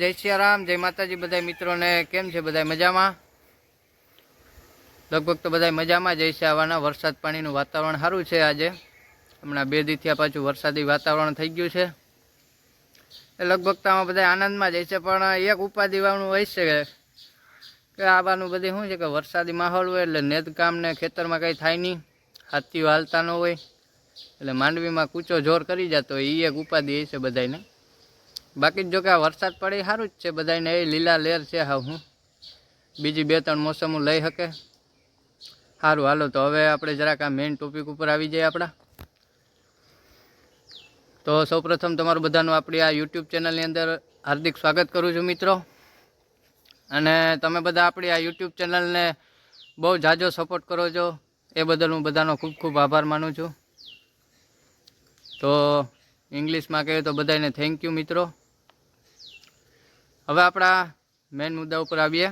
જય સિયારામ, જય માતાજી બધા મિત્રોને. કેમ છે બધા મજામાં? લગભગ તો બધા મજામાં જઈ છે. આવાના વરસાદ પાણીનું વાતાવરણ સારું છે. આજે હમણાં 2 દી થયા પાછું વરસાદી વાતાવરણ થઈ ગયું છે. લગભગ તો આમાં બધા આનંદમાં જાય છે, પણ એક ઉપાધિવાનું હોય છે કે આવાનું બધી શું છે કે વરસાદી માહોલ હોય એટલે નેદકામ ને ખેતરમાં કંઈ થાય નહીં, હાથીઓ હાલતા ન હોય એટલે માંડવીમાં કૂચો જોર કરી જતો હોય. એ એક ઉપાધિ છે બધાને. બાકી જો કે આ વરસાદ પડે સારું જ છે બધાને. એ લીલા લેર છે. હા, હું બીજી 2-3 મોસમો લઈ શકે. સારું, હાલો તો હવે આપણે જરાક આ મેઇન ટોપિક ઉપર આવી જઈએ આપણા. તો સૌપ્રથમ તમારું બધાનું આપણી આ યુટ્યુબ ચેનલની અંદર હાર્દિક સ્વાગત કરું છું મિત્રો. અને તમે બધા આપણી આ યુટ્યુબ ચેનલને બહુ ઝાઝો સપોર્ટ કરો છો, એ બદલ હું બધાનો ખૂબ ખૂબ આભાર માનું છું. તો ઇંગ્લિશમાં કહીએ તો બધાને થેન્ક યુ મિત્રો. હવે આપણા મેઇન મુદ્દા ઉપર આવીએ.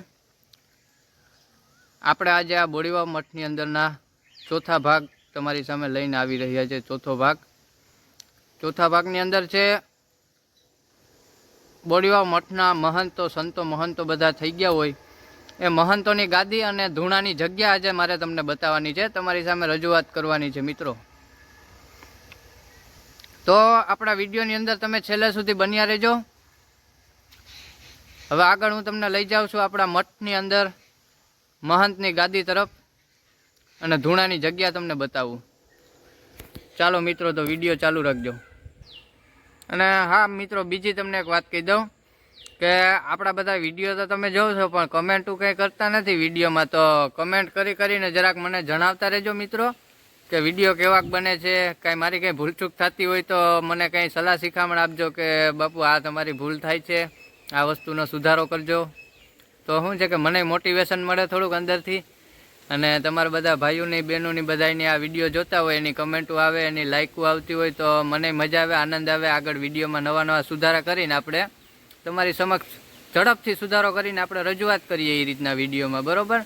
આપણે આજે આ બોડીવાવ મઠની અંદરના ચોથા ભાગ તમારી સામે લઈને આવી રહ્યા છે. ચોથા ભાગની અંદર છે બોડીવાવ મઠના મહંતો, સંતો મહંતો બધા થઈ ગયા હોય એ મહંતોની ગાદી અને ધૂણાની જગ્યા આજે મારે તમને બતાવવાની છે, તમારી સામે રજૂઆત કરવાની છે મિત્રો. તો આપણા વિડીયોની અંદર તમે છેલ્લે સુધી બન્યા રહેજો. હવે આગળ હું તમને લઈ જાઉં છું આપણા મઠની અંદર મહંતની ગાદી તરફ અને ધૂણાની જગ્યા તમને બતાવું. ચાલો મિત્રો, તો વિડીયો ચાલુ રાખજો. અને હા મિત્રો, બીજી તમને એક વાત કહી દઉં કે આપણા બધા વિડીયો તો તમે જોવો છો, પણ કમેન્ટું કંઈ કરતા નથી વિડીયોમાં. તો કમેન્ટ કરીને જરાક મને જણાવતા રહેજો મિત્રો કે વિડીયો કેવાક બને છે. કાંઈ મારી કંઈ ભૂલચૂક થતી હોય તો મને કંઈ સલાહ શિખામણ આપજો કે બાપુ આ તમારી ભૂલ થાય છે, આ વસ્તુનો સુધારો કરજો. તો શું છે કે મને મોટિવેશન મળે થોડુંક અંદરથી. અને તમારા બધા ભાઈઓની બહેનોની બધાની આ વિડીયો જોતા હોય, એની કમેન્ટો આવે, એની લાઇકો આવતી હોય તો મને મજા આવે, આનંદ આવે. આગળ વિડીયોમાં નવા સુધારા કરીને આપણે તમારી સમક્ષ ઝડપથી સુધારો કરીને આપણે રજૂઆત કરીએ એ રીતના વિડીયોમાં, બરાબર?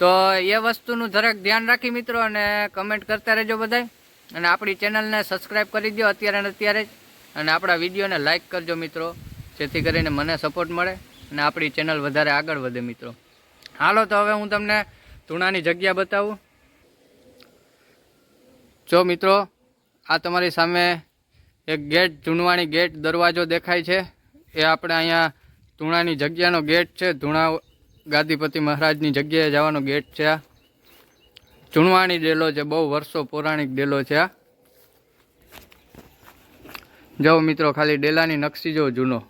તો એ વસ્તુનું જરાક ધ્યાન રાખી મિત્રો, અને કમેન્ટ કરતા રહેજો બધાય. અને આપણી ચેનલને સબસ્ક્રાઈબ કરી દો અત્યારે ને અત્યારે જ. અને આપણા વિડીયોને લાઇક કરજો મિત્રો, જેથી કરીને મને સપોર્ટ મળે અને આપણી ચેનલ વધારે આગળ વધે મિત્રો. હાલો તો હવે હું તમને ધૂણાની જગ્યા બતાવું. જો મિત્રો, આ તમારી સામે એક ગેટ, ધૂણવાણી ગેટ દરવાજો દેખાય છે. એ આપણે અહીંયા ધૂણાની જગ્યાનો ગેટ છે. ધૂણા ગાદીપતિ મહારાજની જગ્યાએ જવાનો ગેટ છે. આ ધૂણવાણી ડેલો છે, બહુ વર્ષો પૌરાણિક ડેલો છે આ. જો મિત્રો, ખાલી ડેલાની નકશી જો જૂનો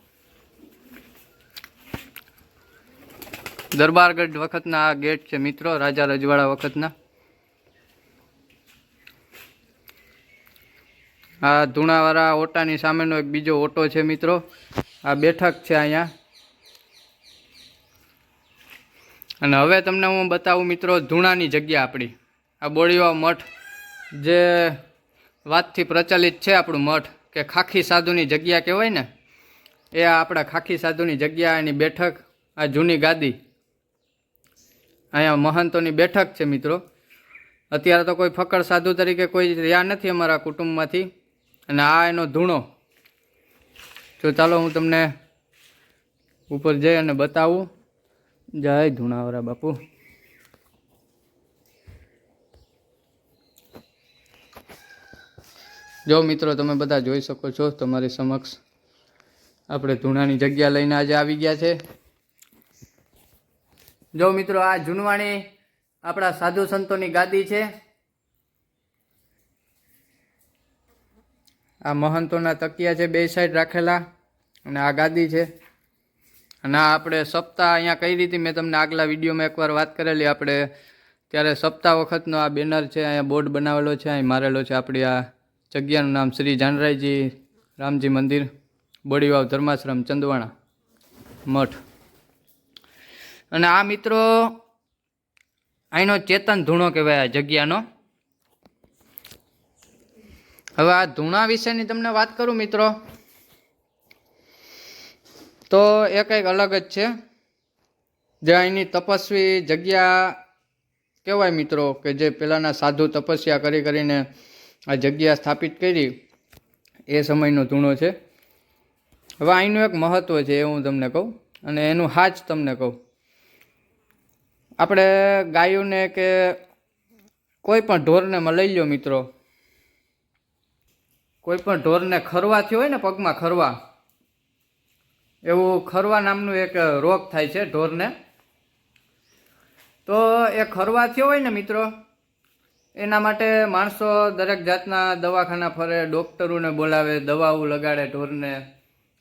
દરબારગઢ વખતના આ ગેટ છે મિત્રો, રાજા રજવાડા વખતના. આ ધૂણાવાળા ઓટાની સામેનો એક બીજો ઓટો છે મિત્રો. આ બેઠક છે અહીંયા. અને હવે તમને હું બતાવું મિત્રો ધૂણાની જગ્યા આપણી. આ બોડીવાવ મઠ જે વાતથી પ્રચલિત છે આપણું મઠ, કે ખાખી સાધુની જગ્યા કહેવાય ને, એ આપણા ખાખી સાધુની જગ્યા, એની બેઠક, આ જૂની ગાદી. અહીંયા મહંતોની બેઠક છે મિત્રો. અત્યારે તો કોઈ ફકડ સાધુ તરીકે કોઈ રહ્યા નથી અમારા કુટુંબમાંથી. અને આ એનો ધૂણો. તો ચાલો હું તમને ઉપર જઈ અને બતાવું. જય ધૂણાવાળા બાપુ. જો મિત્રો, તમે બધા જોઈ શકો છો તમારી સમક્ષ આપણે ધૂણાની જગ્યા લઈને આજે આવી ગયા છે. જો મિત્રો, આ જૂનવાણી આપણા સાધુ સંતોની ગાદી છે. આ મહંતોના તકિયા છે બે સાઈડ રાખેલા, અને આ ગાદી છે. અને આ આપણે સપ્તાહ અહીંયા કઈ રીતે મેં તમને આગલા વિડીયોમાં એકવાર વાત કરેલી આપણે, ત્યારે સપ્તાહ વખતનો આ બેનર છે, અહીંયા બોર્ડ બનાવેલો છે, અહીં મારેલો છે. આપણી આ જગ્યાનું નામ શ્રી જાનરાયજી રામજી મંદિર, બોડીવાવ ધર્માશ્રમ, ચંદવાણા મઠ. અને આ મિત્રો અહીંનો ચેતન ધૂણો કહેવાય આ જગ્યાનો. હવે આ ધૂણા વિશેની તમને વાત કરું મિત્રો, તો એ કંઈક અલગ જ છે. જે અહીંની તપસ્વી જગ્યા કહેવાય મિત્રો, કે જે પહેલાંના સાધુ તપસ્યા કરીને આ જગ્યા સ્થાપિત કરી, એ સમયનો ધૂણો છે. હવે અહીંનું એક મહત્ત્વ છે એ હું તમને કહું, અને એનું હાચ તમને કહું. આપણે ગાયોને કે કોઈ પણ ઢોરને લઈ લો મિત્રો, કોઈ પણ ઢોરને ખરવા થયો હોય ને, પગમાં ખરવા, એવું ખરવા નામનું એક રોગ થાય છે ઢોરને. તો એ ખરવા થયો હોય ને મિત્રો, એના માટે માણસો દરેક જાતના દવાખાના ફરે, ડૉક્ટરોને બોલાવે, દવાઓ લગાડે ઢોરને,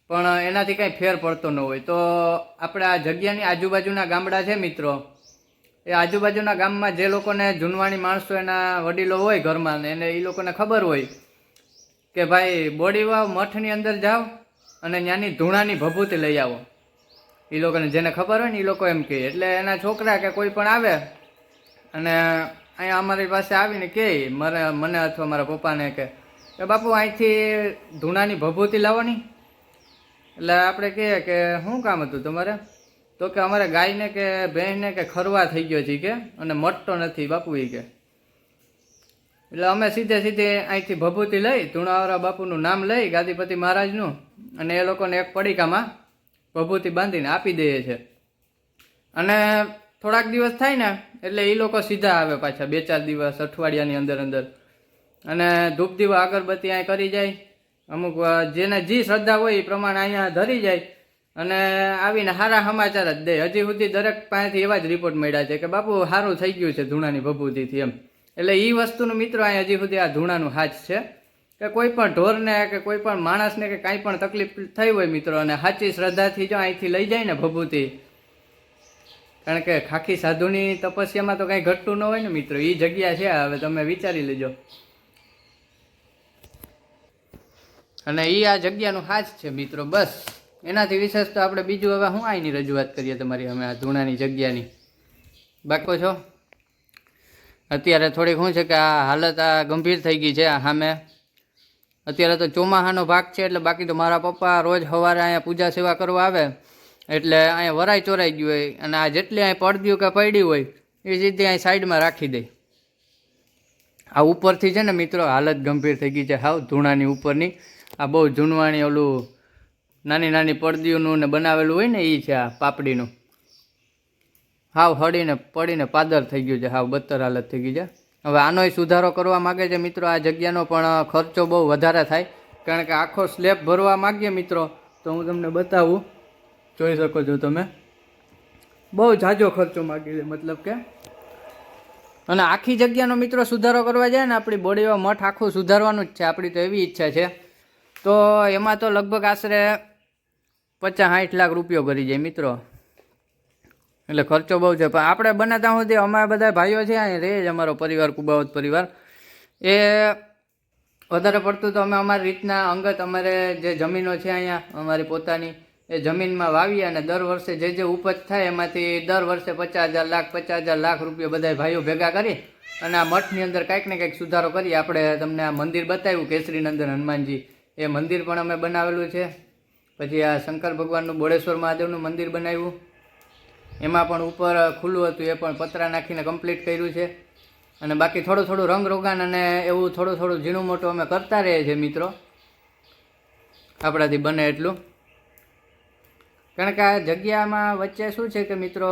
પણ એનાથી કાંઈ ફેર પડતો ન હોય. તો આપણે આ જગ્યાની આજુબાજુના ગામડા છે મિત્રો, એ આજુબાજુના ગામમાં જે લોકોને જૂનવાણી માણસો, એના વડીલો હોય ઘરમાં, ને એને એ લોકોને ખબર હોય કે ભાઈ બોડીવાવ મઠની અંદર જાઓ અને ત્યાંની ધૂણાની ભભૂતિ લઈ આવો. એ લોકોને જેને ખબર હોય ને એ લોકો એમ કહે. એટલે એના છોકરા કે કોઈ પણ આવે અને અહીંયા અમારી પાસે આવીને કહે મને અથવા મારા પપ્પાને કે બાપુ અહીંથી ધૂણાની ભભૂતિ લાવવાની. એટલે આપણે કહીએ કે શું કામ હતું તમારે? તો કે અમારે ગાયને કે ભેંસને કે ખરવા થઈ ગયો છે કે, અને મટતો નથી બાપુ એ કે. એટલે અમે સીધે અહીંથી ભભૂતિ લઈ, ધૂણાવાળા બાપુનું નામ લઈ, ગાદીપતિ મહારાજનું, અને એ લોકોને એક પડીકામાં ભભૂતિ બાંધીને આપી દઈએ છે. અને થોડાક દિવસ થાય ને એટલે એ લોકો સીધા આવે પાછા, 2-4 દિવસ અઠવાડિયાની અંદર, અને ધૂપ દીવા અગરબત્તી અહીં કરી જાય. અમુક જેને જે શ્રદ્ધા હોય એ પ્રમાણે અહીંયા ધરી જાય અને આવીને સારા સમાચાર જ દે. હજી સુધી દરેક પાસેથી એવા જ રિપોર્ટ મળ્યા છે કે બાપુ સારું થઈ ગયું છે ધૂણાની ભભૂતિથી એમ. એટલે એ વસ્તુનું મિત્રો અહીં હજી સુધી આ ધૂણાનું હાચ છે કે કોઈ પણ ઢોરને કે કોઈ પણ માણસને કે કાંઈ પણ તકલીફ થઈ હોય મિત્રો, અને સાચી શ્રદ્ધાથી જો અહીંથી લઈ જાય ને ભભૂતિ, કારણ કે ખાખી સાધુની તપસ્યામાં તો કાંઈ ઘટતું ન હોય ને મિત્રો. એ જગ્યા છે, હવે તમે વિચારી લેજો. અને એ આ જગ્યાનું હાચ છે મિત્રો. બસ એનાથી વિશેષ તો આપણે બીજું હવે હું અહીંની રજૂઆત કરીએ તમારી અમે આ ધૂણાની જગ્યાની. બાકી છો અત્યારે થોડીક શું છે કે આ હાલત આ ગંભીર થઈ ગઈ છે. સામે અત્યારે તો ચોમાસાનો ભાગ છે, એટલે બાકી તો મારા પપ્પા રોજ સવારે અહીંયા પૂજા સેવા કરવા આવે, એટલે અહીંયા વરાઈ ચોરાઈ ગયું હોય, અને આ જેટલી અહીં પડદ્યું કે પડી હોય એ સીધી અહીં સાઈડમાં રાખી દે. આ ઉપરથી છે ને મિત્રો હાલત ગંભીર થઈ ગઈ છે હાવ ધૂણાની ઉપરની. આ બહુ જૂનવાણી ઓલું નાની નાની પડદીઓનું ને બનાવેલું હોય ને એ છે આ પાપડીનું. હાવ હળીને પડીને પાદર થઈ ગયું છે, હાવ બદતર હાલત થઈ ગઈ છે. હવે આનોય સુધારો કરવા માગે છે મિત્રો. આ જગ્યાનો પણ ખર્ચો બહુ વધારે થાય, કારણ કે આખો સ્લેબ ભરવા માગીએ મિત્રો તો હું તમને બતાવું, જોઈ શકો છો તમે, બહુ ઝાઝો ખર્ચો માગી છે મતલબ કે. અને આખી જગ્યાનો મિત્રો સુધારો કરવા જાય ને, આપણી બોડીમાં મઠ આખું સુધારવાનું જ છે આપણી તો એવી ઈચ્છા છે. તો એમાં તો લગભગ આશરે 50-60 લાખ રૂપિયો ભરી જાય મિત્રો. એટલે ખર્ચો બહુ છે. પણ આપણે બને ત્યાં સુધી અમારા બધા ભાઈઓ છે અહીં રહે જ, અમારો પરિવાર કુબાવત પરિવાર, એ વધારે પડતું તો અમે અમારી રીતના અંગત અમારે જે જમીનો છે અહીંયા અમારી પોતાની, એ જમીનમાં વાવીએ અને દર વર્ષે જે ઉપજ થાય એમાંથી દર વર્ષે 50,000 લાખ રૂપિયા બધા ભાઈઓ ભેગા કરી અને આ મઠની અંદર કાંઈક ને કંઈક સુધારો કરીએ. આપણે તમને આ મંદિર બતાવ્યું કેસરીનંદન હનુમાનજી, એ મંદિર પણ અમે બનાવેલું છે. પછી આ શંકર ભગવાનનું બોળેશ્વર મહાદેવનું મંદિર બનાવ્યું, એમાં પણ ઉપર ખુલ્લું હતું, એ પણ પતરા નાખીને કમ્પ્લીટ કર્યું છે. અને બાકી થોડું રંગ રોગાન અને એવું થોડું ઝીણું મોટું અમે કરતા રહીએ છીએ મિત્રો, આપણાથી બને એટલું. કારણ કે આ જગ્યામાં વચ્ચે શું છે કે મિત્રો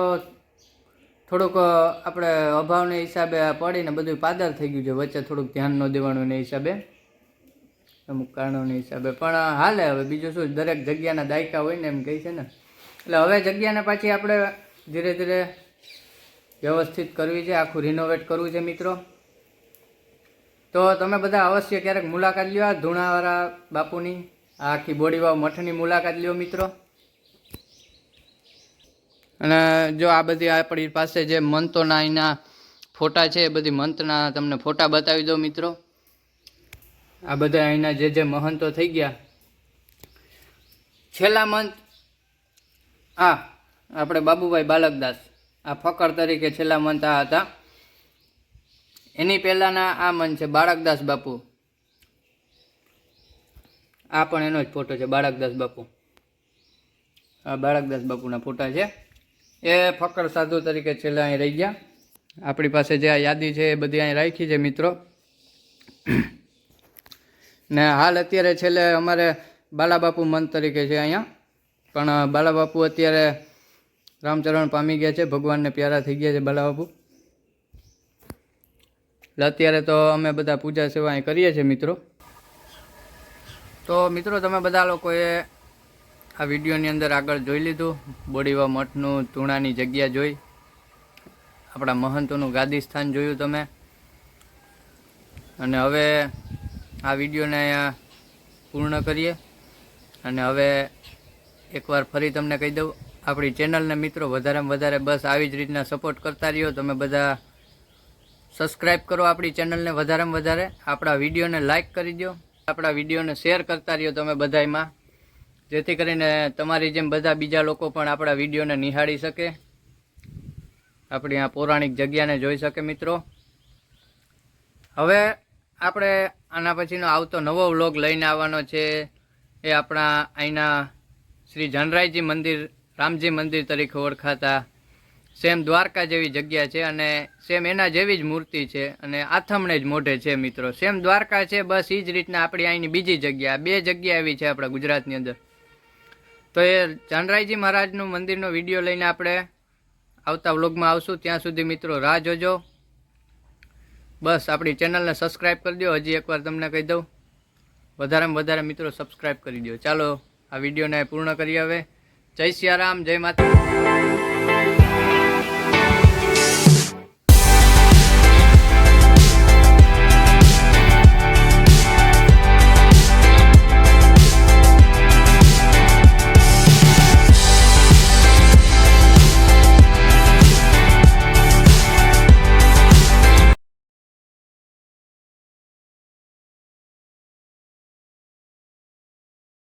થોડુંક આપણે અભાવને હિસાબે પડીને બધું પાદર થઈ ગયું છે. વચ્ચે થોડુંક ધ્યાન ન દેવાનું ને હિસાબે, અમુક કારણોની હિસાબે. પણ હાલે, હવે બીજું શું, દરેક જગ્યાના દાયકા હોય ને એમ કહે છે ને. એટલે હવે જગ્યાને પાછી આપણે ધીરે ધીરે વ્યવસ્થિત કરવી છે, આખું રિનોવેટ કરવું છે મિત્રો. તો તમે બધા અવશ્ય ક્યારેક મુલાકાત લ્યો આ ધૂણાવાળા બાપુની, આ આખી બોડીવાવ મઠની મુલાકાત લ્યો મિત્રો. અને જો આ બધી આપણી પાસે જે મંતોના અહીંના ફોટા છે, એ બધી મંતના તમને ફોટા બતાવી દો મિત્રો. આ બધા અહીંના જે મહંતો થઈ ગયા, છેલ્લા મંત આપણે બાબુભાઈ બાલકદાસ, આ ફકર તરીકે છેલ્લા મંત આ હતા. એની પહેલાંના આ મન છે બાળકદાસ બાપુ, આ પણ એનો જ ફોટો છે બાળકદાસ બાપુ. આ બાળકદાસ બાપુના ફોટા છે. એ ફકર સાધુ તરીકે છેલ્લે અહીં રહી ગયા. આપણી પાસે જે આ યાદી છે એ બધી અહીં રાખી છે મિત્રો. ને હાલ અત્યારે છેલ્લે અમારે બાલાબાપુ મંત તરીકે છે અહીંયા, પણ બાલાબાપુ અત્યારે રામચરણ પામી ગયા છે, ભગવાનને પ્યારા થઈ ગયા છે બાલાબાપુ. એટલે અત્યારે તો અમે બધા પૂજા સેવા અહીં કરીએ છીએ મિત્રો. તો મિત્રો તમે બધા લોકોએ આ વિડીયોની અંદર આગળ જોઈ લીધું, બોડીવા મઠનું ધૂણાની જગ્યા જોઈ, આપણા મહંતોનું ગાદી સ્થાન જોયું તમે. અને હવે આ વિડીયોને અહીંયા પૂર્ણ કરીએ. અને હવે એકવાર ફરી તમને કહી દઉં, આપણી ચેનલને મિત્રો વધારેમાં વધારે બસ આવી જ રીતના સપોર્ટ કરતા રહ્યો. તમે બધા સબસ્ક્રાઈબ કરો આપણી ચેનલને વધારેમાં વધારે, આપણા વિડીયોને લાઇક કરી દો, આપણા વિડીયોને શેર કરતા રહ્યો તમે બધામાં, જેથી કરીને તમારી જેમ બધા બીજા લોકો પણ આપણા વિડીયોને નિહાળી શકે, આપણી આ પૌરાણિક જગ્યાને જોઈ શકે મિત્રો. હવે આપણે આના પછીનો આવતો નવો વ્લોગ લઈને આવવાનો છે, એ આપણા અહીંના શ્રી જનરાયજી મંદિર, રામજી મંદિર તરીકે ઓળખાતા સેમ દ્વારકા જેવી જગ્યા છે, અને સેમ એના જેવી જ મૂર્તિ છે, અને આથમણે જ મોઢે છે મિત્રો. સેમ દ્વારકા છે, બસ એ જ રીતના આપણી અહીંની બીજી જગ્યા, બે જગ્યા એવી છે આપણા ગુજરાતની અંદર. તો એ જાનરાયજી મહારાજનું મંદિરનો વિડીયો લઈને આપણે આવતા વ્લોગમાં આવશું. ત્યાં સુધી મિત્રો રાહ જોજો. બસ આપણી ચેનલને સબસ્ક્રાઈબ કરી દો. હજી એકવાર તમને કહી દઉં, વધારેમાં વધારે મિત્રો સબસ્ક્રાઈબ કરી દો. ચાલો આ વિડીયોને પૂર્ણ કરીએ હવે. જય સિયારામ, જય માતા.